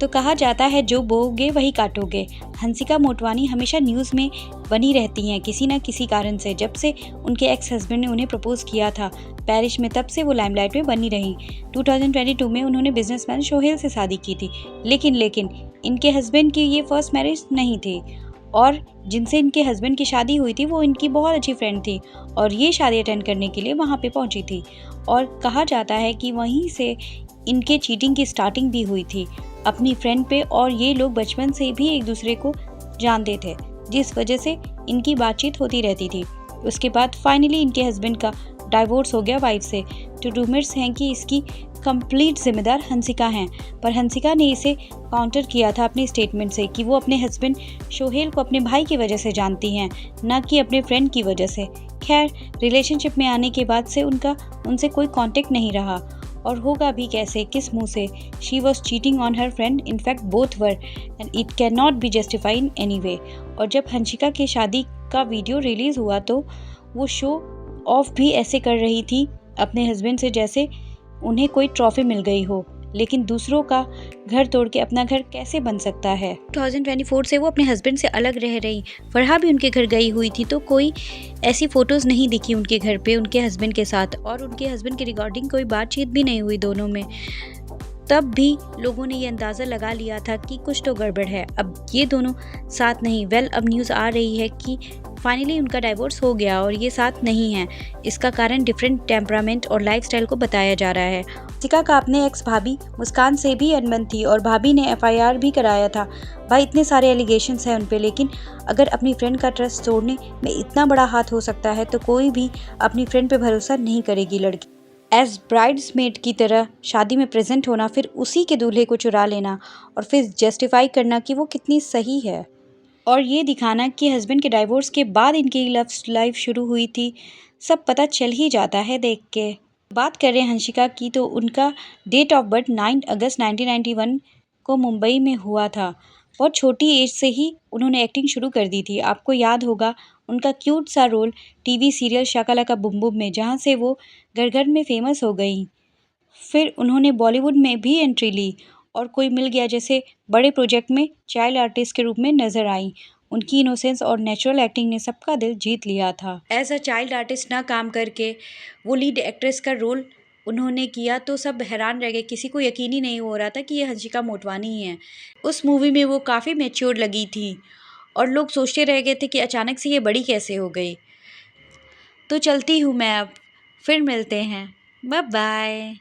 तो कहा जाता है जो बोओगे वही काटोगे। हंसिका मोटवानी हमेशा न्यूज़ में बनी रहती हैं किसी न किसी कारण से। जब से उनके एक्स हस्बैंड ने उन्हें प्रपोज किया था पेरिस में, तब से वो लाइमलाइट में बनी रही। 2022 में उन्होंने बिजनेसमैन सोहेल से शादी की थी, लेकिन इनके हस्बैंड की ये फर्स्ट मैरिज नहीं थी और जिनसे इनके हस्बैंड की शादी हुई थी वो इनकी बहुत अच्छी फ्रेंड थी और ये शादी अटेंड करने के लिए वहाँ पे पहुँची थी। और कहा जाता है कि वहीं से इनके चीटिंग की स्टार्टिंग भी हुई थी अपनी फ्रेंड पे, और ये लोग बचपन से भी एक दूसरे को जानते थे, जिस वजह से इनकी बातचीत होती रहती थी। उसके बाद फाइनली इनके हस्बैंड का डाइवोर्स हो गया वाइफ से। तो रूमर्स हैं कि इसकी कंप्लीट जिम्मेदार हंसिका हैं, पर हंसिका ने इसे काउंटर किया था अपने स्टेटमेंट से कि वो अपने हस्बैंड सोहेल को अपने भाई की वजह से जानती हैं, न कि अपने फ्रेंड की वजह से। खैर, रिलेशनशिप में आने के बाद से उनसे कोई कांटेक्ट नहीं रहा, और होगा भी कैसे, किस मुंह से। She was cheating on her friend, in fact both were, and it can not be justified in any way. और जब हंसिका की शादी का वीडियो रिलीज़ हुआ तो वो शो ऑफ भी ऐसे कर रही थी अपने हस्बैंड से जैसे उन्हें कोई ट्रॉफी मिल गई हो। लेकिन दूसरों का घर तोड़ के अपना घर कैसे बन सकता है। 2024 से वो अपने हस्बैंड से अलग रह रही। फरहा भी उनके घर गई हुई थी तो कोई ऐसी फ़ोटोज़ नहीं दिखी उनके घर पे उनके हस्बैंड के साथ, और उनके हस्बैंड के रिगार्डिंग कोई बातचीत भी नहीं हुई दोनों में। तब भी लोगों ने ये अंदाज़ा लगा लिया था कि कुछ तो गड़बड़ है। अब ये दोनों साथ नहीं। अब न्यूज़ आ रही है कि फाइनली उनका डाइवोर्स हो गया और ये साथ नहीं है। इसका कारण डिफरेंट टेम्परामेंट और लाइफस्टाइल को बताया जा रहा है। हंसिका का अपने एक्स भाभी मुस्कान से भी अनबन थी और भाभी ने FIR भी कराया था। भाई, इतने सारे एलिगेशंस हैं उन पे, लेकिन अगर अपनी फ्रेंड का ट्रस्ट तोड़ने में इतना बड़ा हाथ हो सकता है तो कोई भी अपनी फ्रेंड पे भरोसा नहीं करेगी लड़की। एज ब्राइड्समेड की तरह शादी में प्रेजेंट होना, फिर उसी के दूल्हे को चुरा लेना और फिर जस्टिफाई करना कि वो कितनी सही है, और ये दिखाना कि हस्बैंड के डाइवोर्स के बाद इनकी लव लाइफ शुरू हुई थी, सब पता चल ही जाता है देख के। बात कर रहे हैं हंसिका की, तो उनका डेट ऑफ बर्थ 9 अगस्त 1991 को मुंबई में हुआ था। बहुत छोटी एज से ही उन्होंने एक्टिंग शुरू कर दी थी। आपको याद होगा उनका क्यूट सा रोल टीवी सीरियल शाका लाका बूम बूम में, जहाँ से वो घर घर में फेमस हो गई। फिर उन्होंने बॉलीवुड में भी एंट्री ली और कोई मिल गया जैसे बड़े प्रोजेक्ट में चाइल्ड आर्टिस्ट के रूप में नजर आई। उनकी इनोसेंस और नेचुरल एक्टिंग ने सबका दिल जीत लिया था। एज अ चाइल्ड आर्टिस्ट ना काम करके वो लीड एक्ट्रेस का रोल उन्होंने किया तो सब हैरान रह गए। किसी को यकीन ही नहीं हो रहा था कि ये हंसिका मोटवानी ही है। उस मूवी में वो काफ़ी मैच्योर लगी थी और लोग सोचते रह गए थे कि अचानक से ये बड़ी कैसे हो गई। तो चलती हूँ मैं अब, फिर मिलते हैं, बाय बाय।